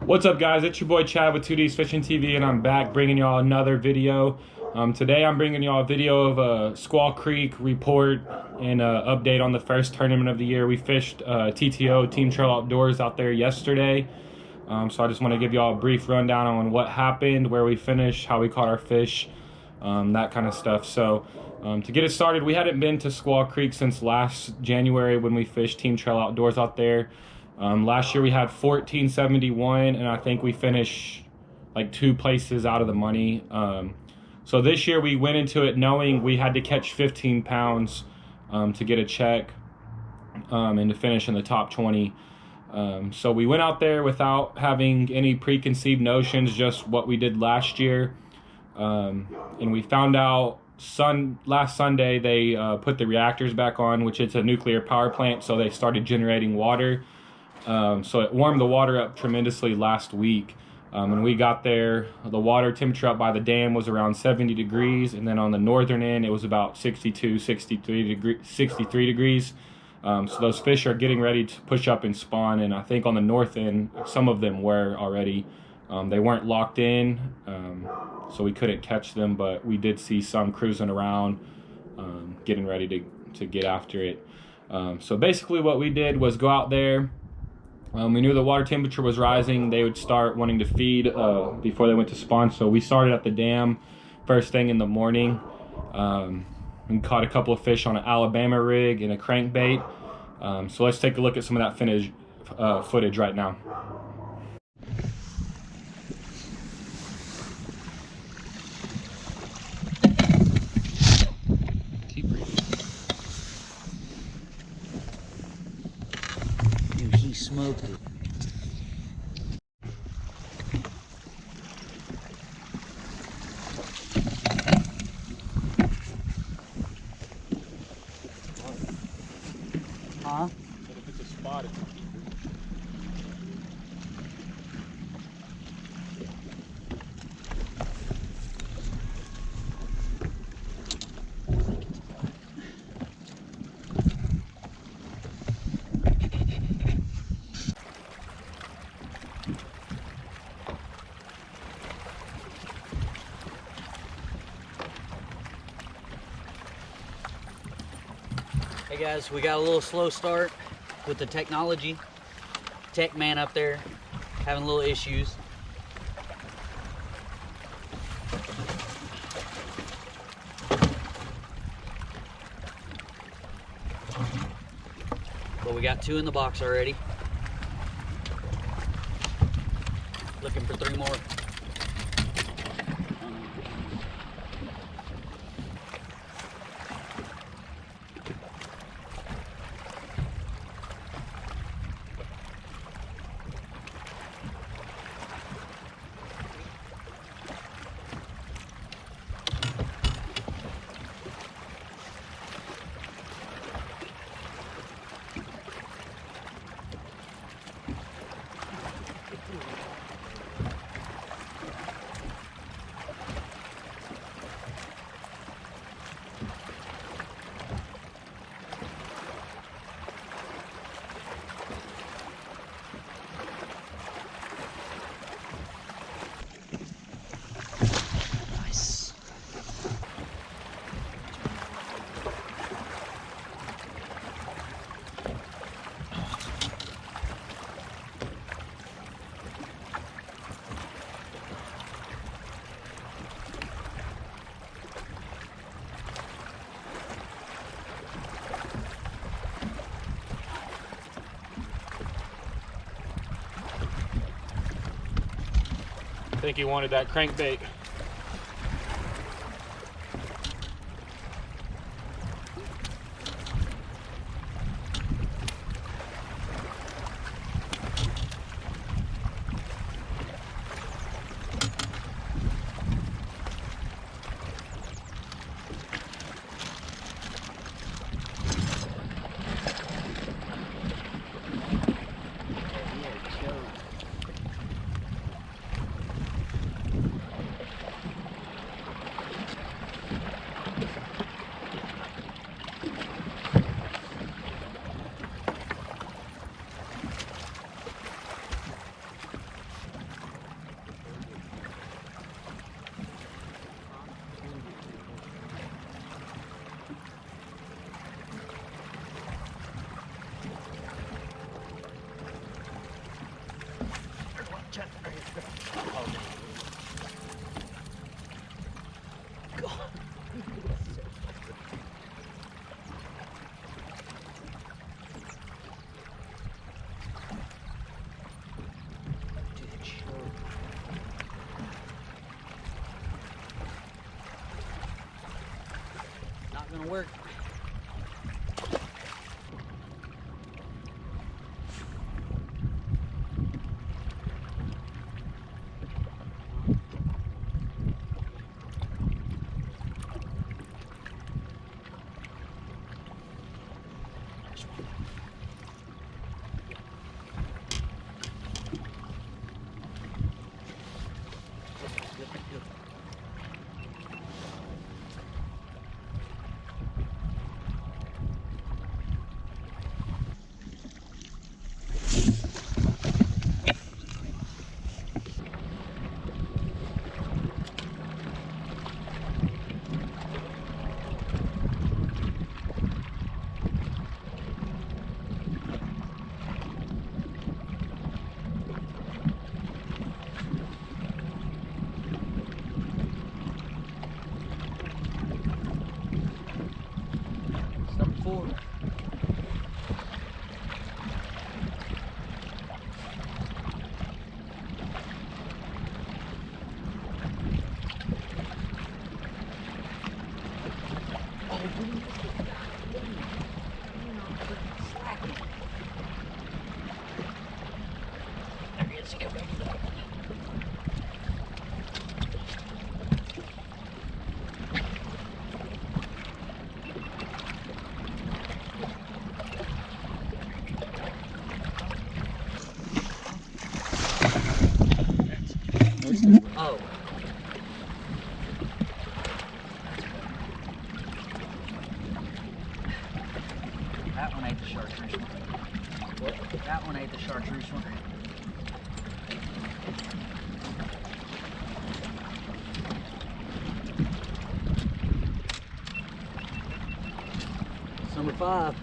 What's up, guys? It's your boy Chad with 2D's Fishing TV, and I'm back bringing y'all another video. Today I'm bringing y'all a video of a Squaw Creek report and an update on the first tournament of the year. We fished TTO, Team Trail Outdoors, out there yesterday. So I just want to give y'all a brief rundown on what happened, where we finished, how we caught our fish, that kind of stuff. So to get it started, we hadn't been to Squaw Creek since last January when we fished Team Trail Outdoors out there. Last year we had 1471, and I think we finished like 2 places out of the money. So this year we went into it knowing we had to catch 15 pounds to get a check and to finish in the top 20. So we went out there without having any preconceived notions, just what we did last year. And we found out last Sunday they put the reactors back on, which it's a nuclear power plant, so they started generating water. So it warmed the water up tremendously last week. When we got there, the water temperature up by the dam was around 70 degrees, and then on the northern end it was about 62, 63 degrees. So those fish are getting ready to push up and spawn, and I think on the north end some of them were already. They weren't locked in, so we couldn't catch them, but we did see some cruising around, getting ready to get after it. So basically what we did was go out there. We knew the water temperature was rising. They would start wanting to feed before they went to spawn. So we started at the dam first thing in the morning. We caught a couple of fish on an Alabama rig and a crankbait. So let's take a look at some of that footage right now. He smoked it. Huh? But if it's a spot, Hey guys, we got a little slow start with the technology. Tech man up there having little issues. But we got 2 in the box already. Looking for 3 more. I think he wanted that crankbait. Check that right here. Oh, God. Dude, sure. Not gonna work. Step forward. There he is. Come back to that. Oh. That one ate the chartreuse one. What? That one ate the chartreuse one. It's number 5.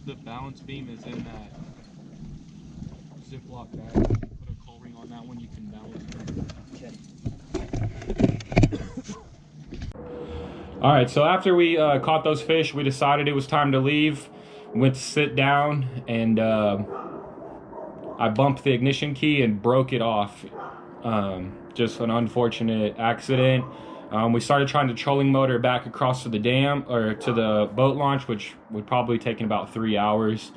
The balance beam is in that Ziploc bag. Put a coal ring on that one, you can balance it. Okay. All right, so after we caught those fish, we decided it was time to leave. Went to sit down, and I bumped the ignition key and broke it off. Just an unfortunate accident. We started trying to trolling motor back across to the dam, or to the boat launch, which would probably taken about 3 hours.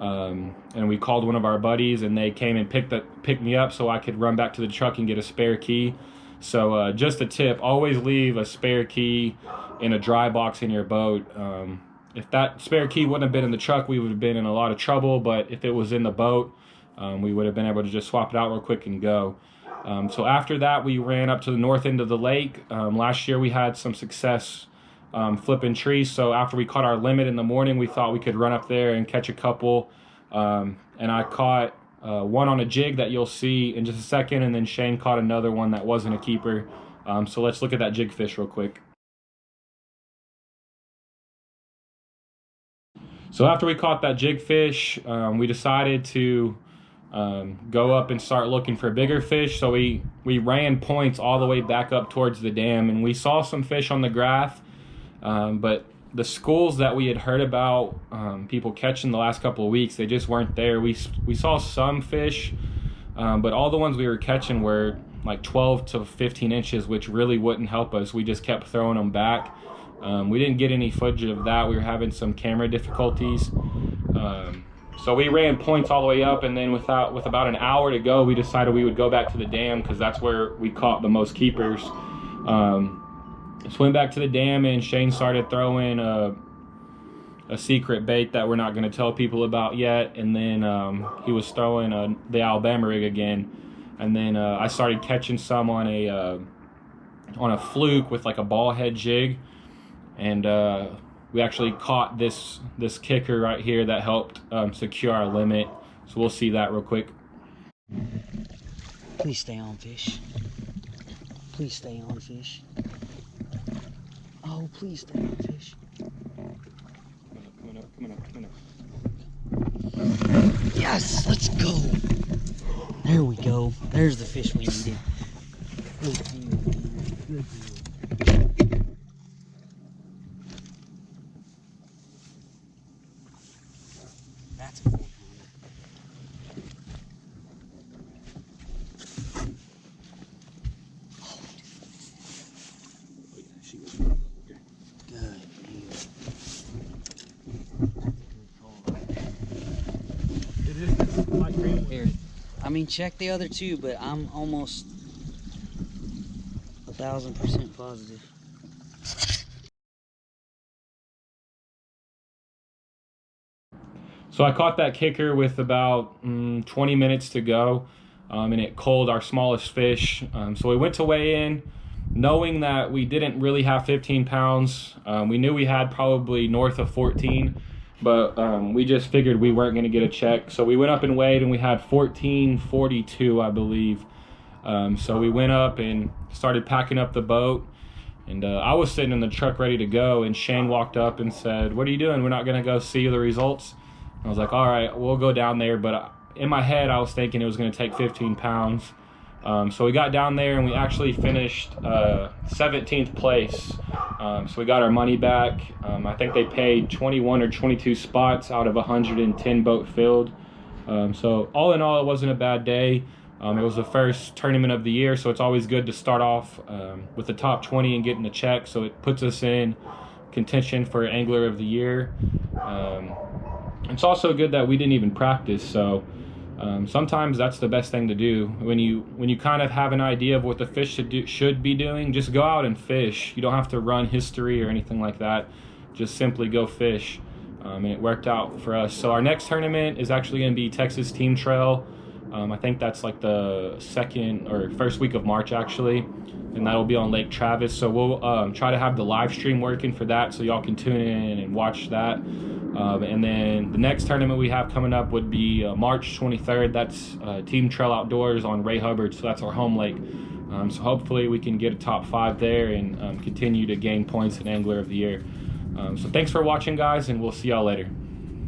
And we called one of our buddies, and they came and picked me up so I could run back to the truck and get a spare key. So just a tip, always leave a spare key in a dry box in your boat. If that spare key wouldn't have been in the truck, we would have been in a lot of trouble, but if it was in the boat, we would have been able to just swap it out real quick and go. So after that, we ran up to the north end of the lake. Last year we had some success flipping trees, so after we caught our limit in the morning, we thought we could run up there and catch a couple. And I caught one on a jig that you'll see in just a second, and then Shane caught another one that wasn't a keeper. So let's look at that jig fish real quick. So after we caught that jig fish, we decided to go up and start looking for bigger fish. So we ran points all the way back up towards the dam, and we saw some fish on the graph, but the schools that we had heard about people catching the last couple of weeks, they just weren't there. We saw some fish, but all the ones we were catching were like 12 to 15 inches, which really wouldn't help us. We just kept throwing them back. We didn't get any footage of that. We were having some camera difficulties. So we ran points all the way up, and then with about an hour to go, we decided we would go back to the dam because that's where we caught the most keepers. Just went back to the dam, and Shane started throwing a secret bait that we're not going to tell people about yet. And then he was throwing the Alabama rig again. And then I started catching some on a fluke with like a ball head jig. And we actually caught this kicker right here that helped secure our limit. So we'll see that real quick. Please stay on, fish. Please stay on, fish. Oh, please stay on, fish. Coming up, coming up, coming up. Yes, let's go. There we go. There's the fish we needed. Good deal, man. Good deal. That's a full Good deal. Here, I mean, check the other two, but I'm almost 1,000% positive. So I caught that kicker with about 20 minutes to go, and it culled our smallest fish. So we went to weigh in, knowing that we didn't really have 15 pounds. We knew we had probably north of 14, but we just figured we weren't going to get a check. So we went up and weighed, and we had 14.42, I believe. So we went up and started packing up the boat. And I was sitting in the truck ready to go, and Shane walked up and said, "What are you doing? We're not going to go see the results?" I was like, all right, we'll go down there. But in my head, I was thinking it was going to take 15 pounds. So we got down there and we actually finished 17th place. So we got our money back. I think they paid 21 or 22 spots out of 110 boat filled. So all in all, it wasn't a bad day. It was the first tournament of the year, so it's always good to start off with the top 20 and getting the check. So it puts us in contention for Angler of the Year. It's also good that we didn't even practice, so sometimes that's the best thing to do. When you kind of have an idea of what the fish should be doing, just go out and fish. You don't have to run history or anything like that. Just simply go fish, and it worked out for us. So our next tournament is actually going to be Texas Team Trail. I think that's like the second or first week of March actually, and that'll be on Lake Travis. So we'll try to have the live stream working for that, so y'all can tune in and watch that. And then the next tournament we have coming up would be March 23rd. That's Team Trail Outdoors on Ray Hubbard, so that's our home lake. So hopefully we can get a top 5 there and continue to gain points in Angler of the Year. So thanks for watching, guys, and we'll see y'all later.